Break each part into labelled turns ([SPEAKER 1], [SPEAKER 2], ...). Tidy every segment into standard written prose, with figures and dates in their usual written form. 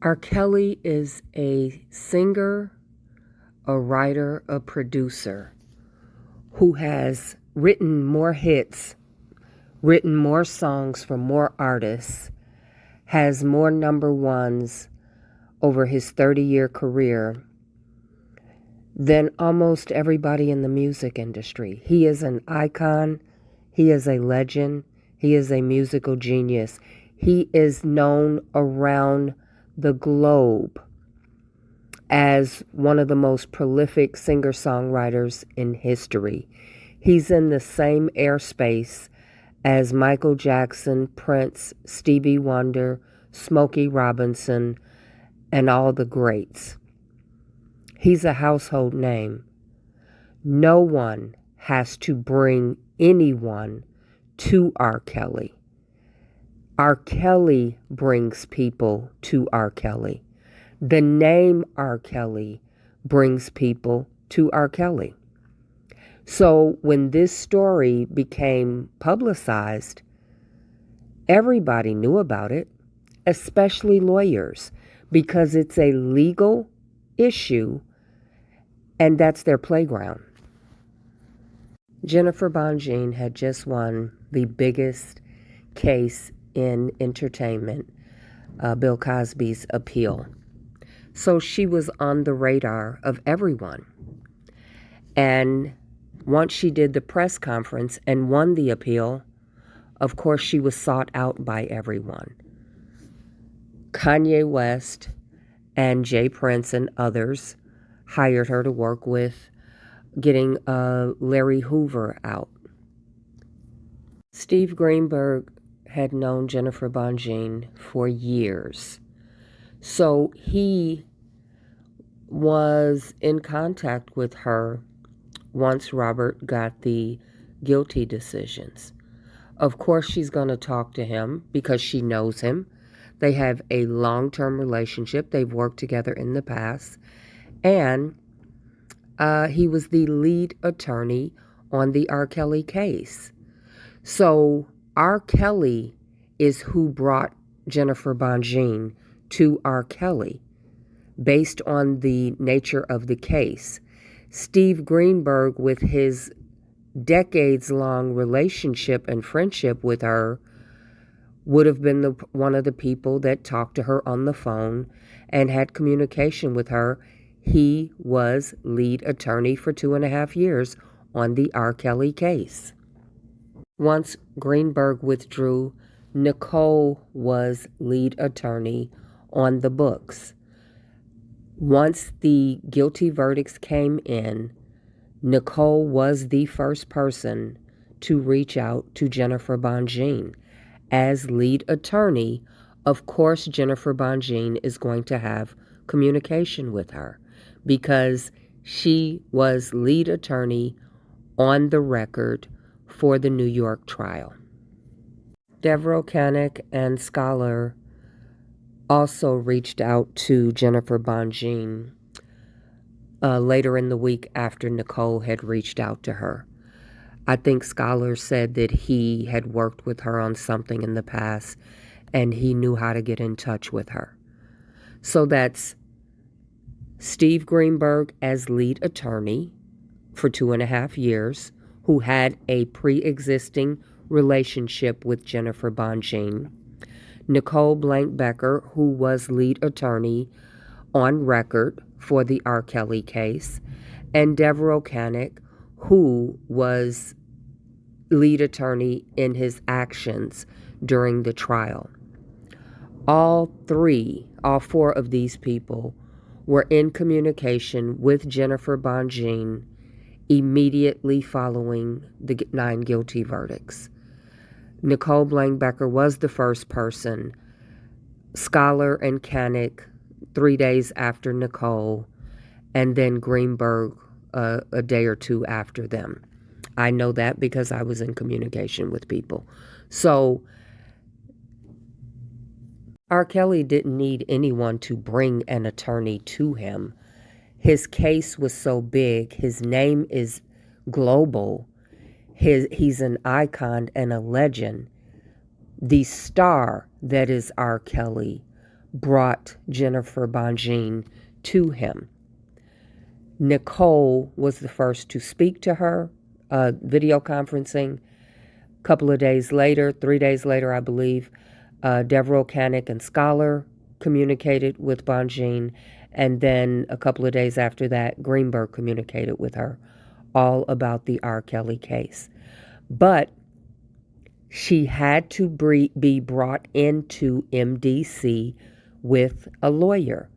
[SPEAKER 1] R. Kelly is a singer, a writer, a producer who has written more hits, written more songs for more artists, has more number ones over his 30-year career than almost everybody in the music industry. He is an icon. He is a legend. He is a musical genius. He is known around the globe as one of the most prolific singer-songwriters in history. He's in the same airspace as Michael Jackson, Prince, Stevie Wonder, Smokey Robinson, and all the greats. He's a household name. No one has to bring anyone to R. Kelly. R. Kelly brings people to R. Kelly. The name R. Kelly brings people to R. Kelly. So when this story became publicized, everybody knew about it, especially lawyers, because it's a legal issue and that's their playground. Jennifer BONJEAN had just won the biggest case in entertainment, Bill Cosby's appeal. So she was on the radar of everyone. And once she did the press conference and won the appeal, of course she was sought out by everyone. Kanye West and Jay Prince and others hired her to work with getting Larry Hoover out. Steve Greenberg had known Jennifer BONJEAN for years. So he was in contact with her once Robert got the guilty decisions. Of course, she's going to talk to him because she knows him. They have a long-term relationship. They've worked together in the past. And he was the lead attorney on the R. Kelly case. So R. Kelly is who brought Jennifer BONJEAN to R. Kelly based on the nature of the case. Steve Greenberg, with his decades-long relationship and friendship with her, would have been one of the people that talked to her on the phone and had communication with her. He was lead attorney for 2.5 years on the R. Kelly case. Once Greenberg withdrew, Nicole was lead attorney on the books. Once the guilty verdicts came in, Nicole was the first person to reach out to Jennifer BONJEAN. As lead attorney, of course Jennifer BONJEAN is going to have communication with her because she was lead attorney on the record for the New York trial. Devereaux Canick and Scholar also reached out to Jennifer BONJEAN later in the week after Nicole had reached out to her. I think Scholar said that he had worked with her on something in the past and he knew how to get in touch with her. So that's Steve Greenberg as lead attorney for 2.5 years, who had a pre-existing relationship with Jennifer BONJEAN. Nicole Blank-Becker, who was lead attorney on record for the R. Kelly case, and Devereaux Canick, who was lead attorney in his actions during the trial. All four of these people were in communication with Jennifer BONJEAN immediately following the 9 guilty verdicts. Nicole Blank-Becker was the first person. Scholar and Canick 3 days after Nicole, and then Greenberg a day or two after them. I know that because I was in communication with people. So R. Kelly didn't need anyone to bring an attorney to him. His case was so big. His name is global. He's an icon and a legend. The star that is R. Kelly brought Jennifer Bonjean to him. Nicole was the first to speak to her, video conferencing. A couple of days later, 3 days later, I believe, Devereux, Canick, and Scholar communicated with Bonjean, and then a couple of days after that, Greenberg communicated with her all about the R. Kelly case. But she had to be brought into MDC with a lawyer.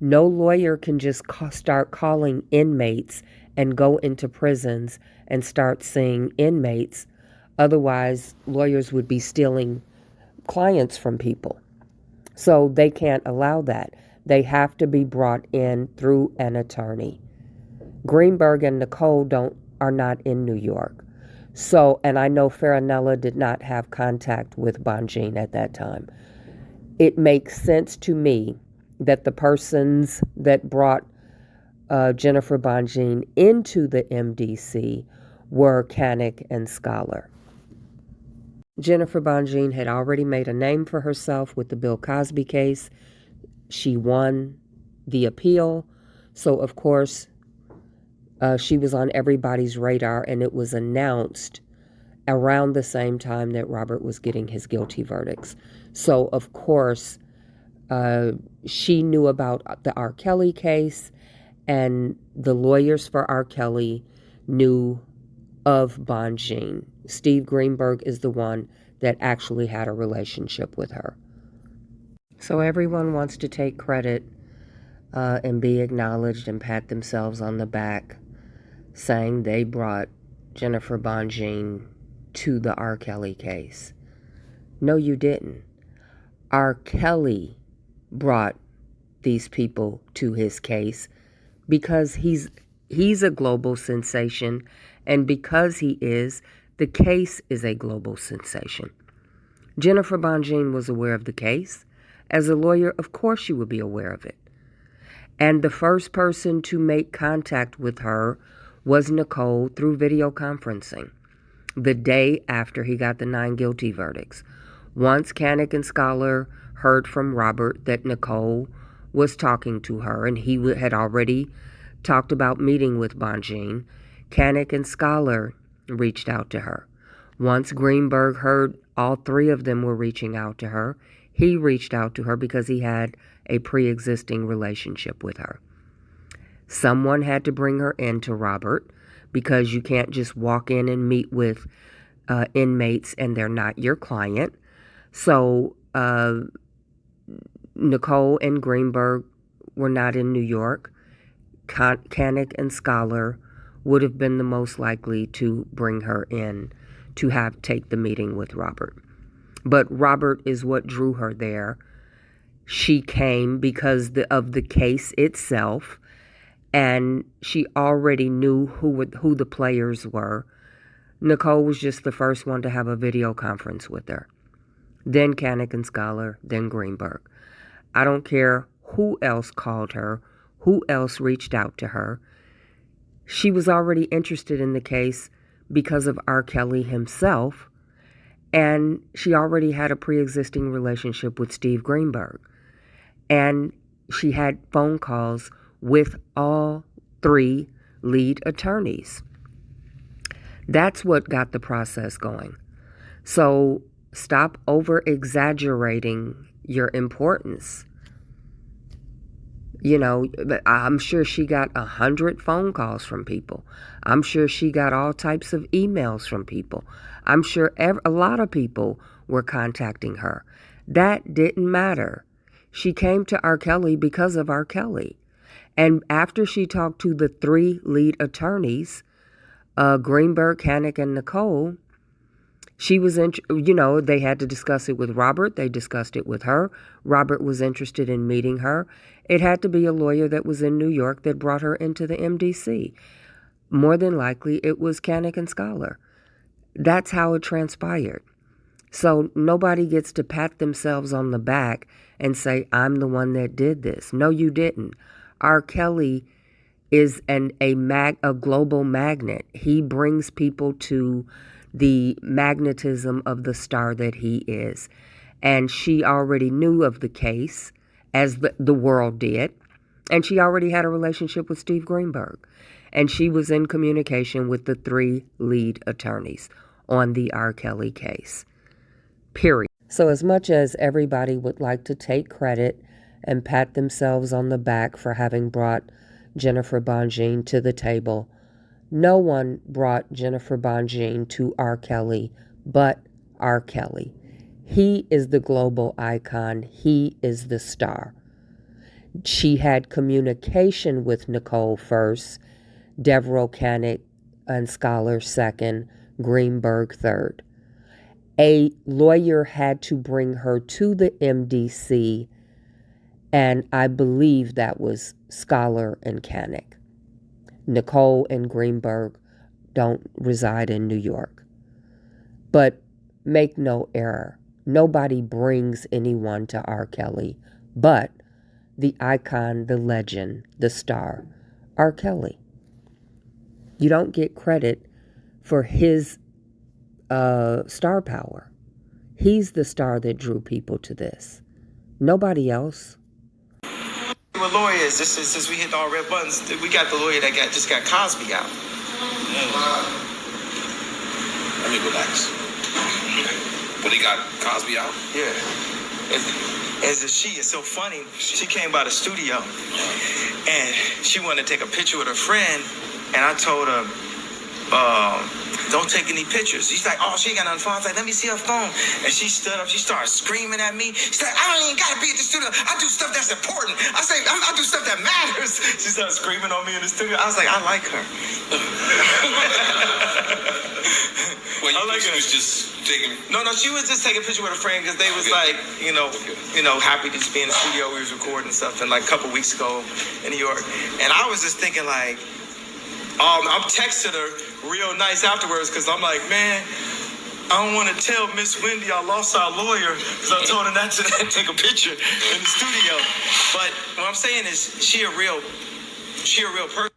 [SPEAKER 1] No lawyer can just start calling inmates and go into prisons and start seeing inmates. Otherwise, lawyers would be stealing clients from people. So they can't allow that. They have to be brought in through an attorney. Greenberg and Nicole are not in New York. So, and I know Farinella did not have contact with Bonjean at that time. It makes sense to me that the persons that brought Jennifer Bonjean into the MDC were Canick and Scholar. Jennifer Bonjean had already made a name for herself with the Bill Cosby case. She won the appeal. So, of course, she was on everybody's radar, and it was announced around the same time that Robert was getting his guilty verdicts. So, of course, she knew about the R. Kelly case, and the lawyers for R. Kelly knew of Bonjean. Steve Greenberg is the one that actually had a relationship with her. So everyone wants to take credit and be acknowledged and pat themselves on the back, saying they brought Jennifer Bonjean to the R. Kelly case. No, you didn't. R. Kelly brought these people to his case because he's a global sensation, and because he is, the case is a global sensation. Jennifer Bonjean was aware of the case. As a lawyer, of course she would be aware of it. And the first person to make contact with her was Nicole through video conferencing the day after he got the 9 guilty verdicts. Once Canick and Scholar heard from Robert that Nicole was talking to her, and he had already talked about meeting with Bonjean, Canick and Scholar reached out to her. Once Greenberg heard all 3 of them were reaching out to her, he reached out to her because he had a pre-existing relationship with her. Someone had to bring her in to Robert, because you can't just walk in and meet with inmates and they're not your client. So Nicole and Greenberg were not in New York. Canick and Scholar would have been the most likely to bring her in to take the meeting with Robert. But Robert is what drew her there. She came because of the case itself, and she already knew who the players were. Nicole was just the first one to have a video conference with her. Then Canick and Scholar, then Greenberg. I don't care who else called her, who else reached out to her. She was already interested in the case because of R. Kelly himself, and she already had a pre-existing relationship with Steve Greenberg. And she had phone calls with all 3 lead attorneys. That's what got the process going. So stop over-exaggerating your importance. You know, I'm sure she got 100 phone calls from people. I'm sure she got all types of emails from people. I'm sure a lot of people were contacting her. That didn't matter. She came to R. Kelly because of R. Kelly. And after she talked to the 3 lead attorneys, Greenberg, Canick, and Nicole, she was, they had to discuss it with Robert. They discussed it with her. Robert was interested in meeting her. It had to be a lawyer that was in New York that brought her into the MDC. More than likely, it was Canick and Scholar. That's how it transpired. So nobody gets to pat themselves on the back and say, I'm the one that did this. No, you didn't. R. Kelly is a global magnet. He brings people to the magnetism of the star that he is. And she already knew of the case. as the world did. And she already had a relationship with Steve Greenberg. And she was in communication with the 3 lead attorneys on the R. Kelly case. Period. So as much as everybody would like to take credit and pat themselves on the back for having brought Jennifer Bonjean to the table, no one brought Jennifer Bonjean to R. Kelly but R. Kelly. He is the global icon. He is the star. She had communication with Nicole first, Devereaux Canick and Scholar second, Greenberg third. A lawyer had to bring her to the MDC, and I believe that was Scholar and Canick. Nicole and Greenberg don't reside in New York. But make no error, nobody brings anyone to R. Kelly but the icon, the legend, the star, R. Kelly. You don't get credit for his star power. He's the star that drew people to this. Nobody else.
[SPEAKER 2] We're lawyers. Since we hit all red buttons, we got the lawyer that just got Cosby out.
[SPEAKER 3] Let me relax. When he got Cosby out?
[SPEAKER 2] Yeah. She is so funny. She came by the studio and she wanted to take a picture with her friend, and I told her, don't take any pictures. She's like, oh, she ain't got nothing phone. I was like, let me see her phone. And she stood up. She started screaming at me. She's like, I don't even got to be at the studio. I do stuff that's important. I say, I do stuff that matters. She started screaming on me in the studio. I was like, I like her.
[SPEAKER 3] Well, you like she was just taking...
[SPEAKER 2] No, she was just taking a picture with a friend because they was like, you know, happy to just be in the studio. We was recording stuff and like a couple weeks ago in New York. And I was just thinking like, I'm texting her real nice afterwards because I'm like, man, I don't want to tell Miss Wendy I lost our lawyer because I told her not to take a picture in the studio. But what I'm saying is she a real person.